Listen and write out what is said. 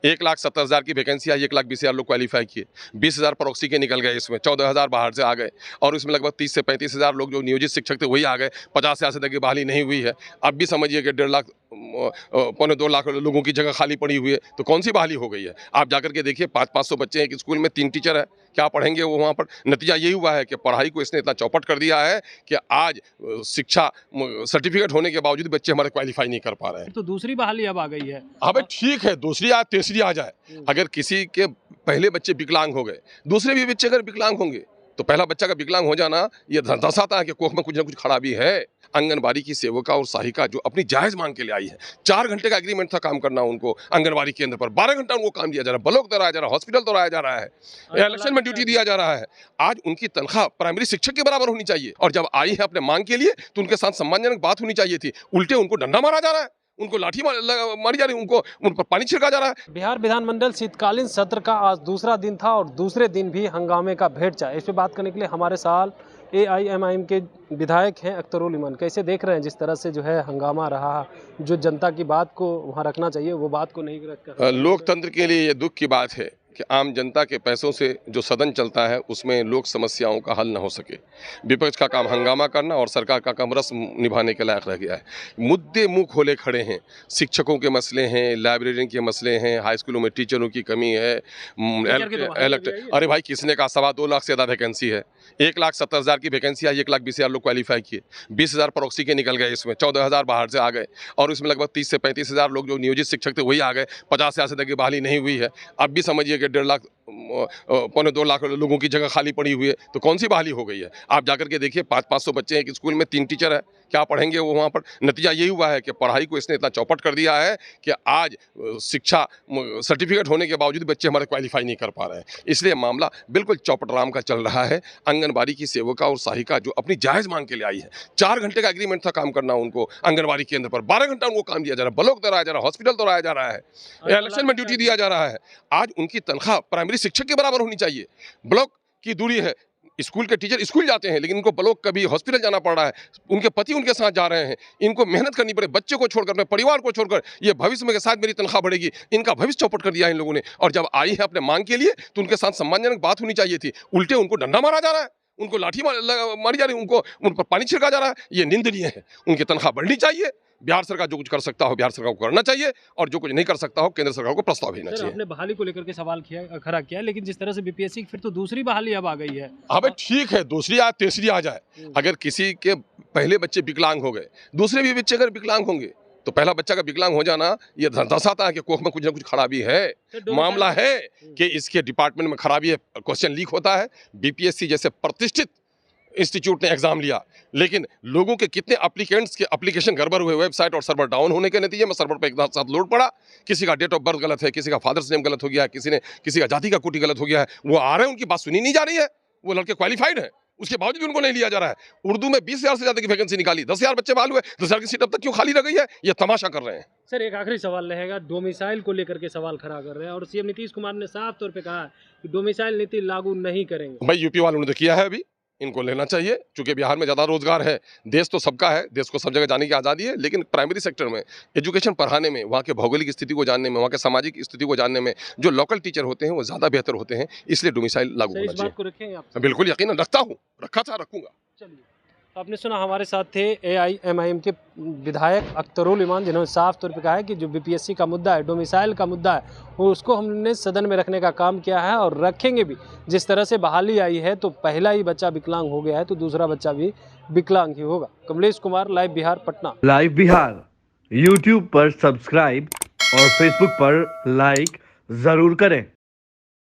1,70,000 की वैकेंसी आई, 1,20,000 लोग क्वालिफाई किए, 20,000 प्रॉक्सी के निकल गए, इसमें 14,000 बाहर से आ गए और इसमें लगभग 30 से 35,000 लोग जो नियोजित शिक्षक थे वही आ गए। 50,000 से तक की बहाली नहीं हुई है। अब भी समझिए कि 1.5 लाख पौने 2 लाख लोगों की जगह खाली पड़ी हुई है, तो कौन सी बहाली हो गई है? आप जाकर के देखिए, 500-500 बच्चे हैं, एक स्कूल में 3 टीचर है, क्या पढ़ेंगे वो वहाँ पर? नतीजा यही हुआ है कि पढ़ाई को इसने इतना चौपट कर दिया है कि आज शिक्षा सर्टिफिकेट होने के बावजूद बच्चे हमारे क्वालिफाई नहीं कर पा रहे हैं। तो दूसरी बहाली अब आ गई है। अबे ठीक है, दूसरी आ तीसरी आ जाए। अगर किसी के पहले बच्चे विकलांग हो गए, दूसरे भी बच्चे अगर विकलांग होंगे, तो पहला बच्चा का विकलांग हो जाना ये दर्शाता है कि कोख में कुछ ना कुछ खराबी है। आंगनबाड़ी की सेविका और सहायिका जो अपनी जायज मांग के लिए आई है, 4 घंटे का एग्रीमेंट था काम करना उनको आंगनबाड़ी केंद्र पर, 12 घंटा उनको काम दिया जा रहा है, ब्लॉक दोहराया जा रहा है, हॉस्पिटल दोहराया जा रहा है, इलेक्शन में ड्यूटी दिया जा रहा है। आज उनकी तनख्वाह प्राइमरी शिक्षक के बराबर होनी चाहिए और जब आई है अपने मांग के लिए तो उनके साथ सम्मानजनक बात होनी चाहिए थी। उल्टे उनको डंडा मारा जा रहा है, उनको लाठी मारी जा रही है, उनको उन पर पानी छिड़का जा रहा है। बिहार विधानमंडल शीतकालीन सत्र का आज दूसरा दिन था और दूसरे दिन भी हंगामे का भेंट चाहे। इस पे बात करने के लिए हमारे साथ AIMIM के विधायक हैं अख्तरुल इमान। कैसे देख रहे हैं जिस तरह से जो है हंगामा रहा, जो जनता की बात को वहाँ रखना चाहिए वो बात को नहीं रखा। लोकतंत्र के लिए ये दुख की बात है कि आम जनता के पैसों से जो सदन चलता है उसमें लोक समस्याओं का हल न हो सके। विपक्ष का काम हंगामा करना और सरकार का काम रस्म निभाने के लायक रह गया है। मुद्दे मुंह खोले खड़े हैं, शिक्षकों के मसले हैं, लाइब्रेरियन के मसले हैं, हाई स्कूलों में टीचरों की कमी है, अरे भाई किसने कहा 2.25 लाख से ज़्यादा वैकेंसी है। 1,70,000 की वैकेंसी आई, 1,20,000 लोग क्वालिफाई किए, 20,000 प्रॉक्सी के निकल गए, इसमें 14,000 बाहर से आ गए और इसमें लगभग 30 से 35,000 लोग जो नियोजित शिक्षक थे वही आ गए। 50,000 से तक की बहाली नहीं हुई है। अब भी समझिए कि 1.5 लाख पौने 2 लाख लोगों की जगह खाली पड़ी हुई है, तो कौन सी बहाली हो गई है? आप जाकर के देखिए, 500-500 बच्चे हैं, एक स्कूल में 3 टीचर है, क्या पढ़ेंगे वो वहाँ पर? नतीजा यही हुआ है कि पढ़ाई को इसने इतना चौपट कर दिया है कि आज शिक्षा सर्टिफिकेट होने के बावजूद बच्चे हमारे क्वालिफाई नहीं कर पा रहे हैं। इसलिए मामला बिल्कुल चौपट-राम का चल रहा है। आंगनबाड़ी की सेविका और सहायिका जो अपनी जायज मांग के लिए आई है, 4 घंटे का एग्रीमेंट था काम करना उनको आंगनबाड़ी केंद्र पर, 12 घंटा उनको काम दिया जा रहा है, ब्लॉक दोहराया जा रहा है, हॉस्पिटल दोहराया जा रहा है, इलेक्शन में ड्यूटी दिया जा रहा है। आज उनकी तनख्वाह प्राइमरी शिक्षक के बराबर होनी चाहिए। ब्लॉक की दूरी है, स्कूल के टीचर स्कूल जाते हैं लेकिन उनको ब्लॉक कभी हॉस्पिटल जाना पड़ रहा है, उनके पति उनके साथ जा रहे हैं, इनको मेहनत करनी पड़े, बच्चे को छोड़कर, अपने परिवार को छोड़कर, ये भविष्य में के साथ मेरी तनख्वाह बढ़ेगी, इनका भविष्य चौपट कर दिया इन लोगों ने। और जब आई है अपने मांग के लिए तो उनके साथ सम्मानजनक बात होनी चाहिए थी। उल्टे उनको डंडा मारा जा रहा है, उनको लाठी मारी जा रही है, उनको उन पर पानी छिड़का जा रहा है, ये निंदनीय है। उनकी तनख्वाह बढ़नी चाहिए। बिहार सरकार जो कुछ कर सकता हो बिहार सरकार को करना चाहिए और जो कुछ नहीं कर सकता हो केंद्र सरकार को प्रस्ताव भेजना चाहिए। आपने बहाली को लेकर के सवाल खड़ा किया, लेकिन जिस तरह से BPSC फिर तो दूसरी बहाली अब आ गई है। अबे ठीक है, दूसरी आ तीसरी आ जाए। अगर किसी के पहले बच्चे विकलांग हो गए, दूसरे भी बच्चे अगर विकलांग होंगे, तो पहला बच्चा का विकलांग हो जाना ये दर्शाता है कि कोख में कुछ ना कुछ खराबी है। मामला है कि इसके डिपार्टमेंट में खराबी है, क्वेश्चन लीक होता है। BPSC जैसे प्रतिष्ठित इंस्टीट्यूट ने एग्जाम लिया, लेकिन लोगों के कितने एप्लीकेंट्स के एप्लीकेशन गड़बड़ हुए, वेबसाइट और सर्वर डाउन होने के नतीजे में सर्वर पर एक साथ लोड पड़ा। किसी का डेट ऑफ बर्थ गलत है, किसी का फादर्स नेम गलत हो गया है, किसी का जाति का कोटि गलत हो गया है, वो आ रहे हैं, उनकी बात सुनी नहीं जा रही है। वो लड़के क्वालिफाइड है, उसके बावजूद भी उनको नहीं लिया जा रहा है। उर्दू में 20,000 से ज्यादा की वैकेंसी निकाली, 10,000 बच्चे बहाल हुए, 10,000 की सीट अब तक क्यों खाली रह गई है? ये तमाशा कर रहे हैं। सर एक आखिरी सवाल रहेगा, डोमिसाइल को लेकर के सवाल खड़ा कर रहे हैं और CM नीतीश कुमार ने साफ तौर पे कहा कि डोमिसाइल नीति लागू नहीं करेंगे। भाई यूपी वालों ने तो किया है, अभी इनको लेना चाहिए, क्योंकि बिहार में ज़्यादा रोजगार है। देश तो सबका है, देश को सब जगह जाने की आज़ादी है, लेकिन प्राइमरी सेक्टर में एजुकेशन पढ़ाने में, वहाँ के भौगोलिक स्थिति को जानने में, वहाँ के सामाजिक स्थिति को जानने में जो लोकल टीचर होते हैं वो ज़्यादा बेहतर होते हैं। इसलिए डोमिसाइल लागू होना चाहिए। बात को रखें आप? बिल्कुल यकीन रखता हूँ, रखा था, रखूंगा। चलिए, आपने सुना, हमारे साथ थे AIMIM के विधायक अख्तरुल इमान, जिन्होंने साफ तौर पे कहा है कि जो BPSC का मुद्दा है, डोमिसाइल का मुद्दा है, वो उसको हमने सदन में रखने का काम किया है और रखेंगे भी। जिस तरह से बहाली आई है तो पहला ही बच्चा विकलांग हो गया है तो दूसरा बच्चा भी विकलांग ही होगा। Kamlesh Kumar, live Bihar, Patna. Live Bihar YouTube पर सब्सक्राइब और Facebook पर लाइक जरूर करें।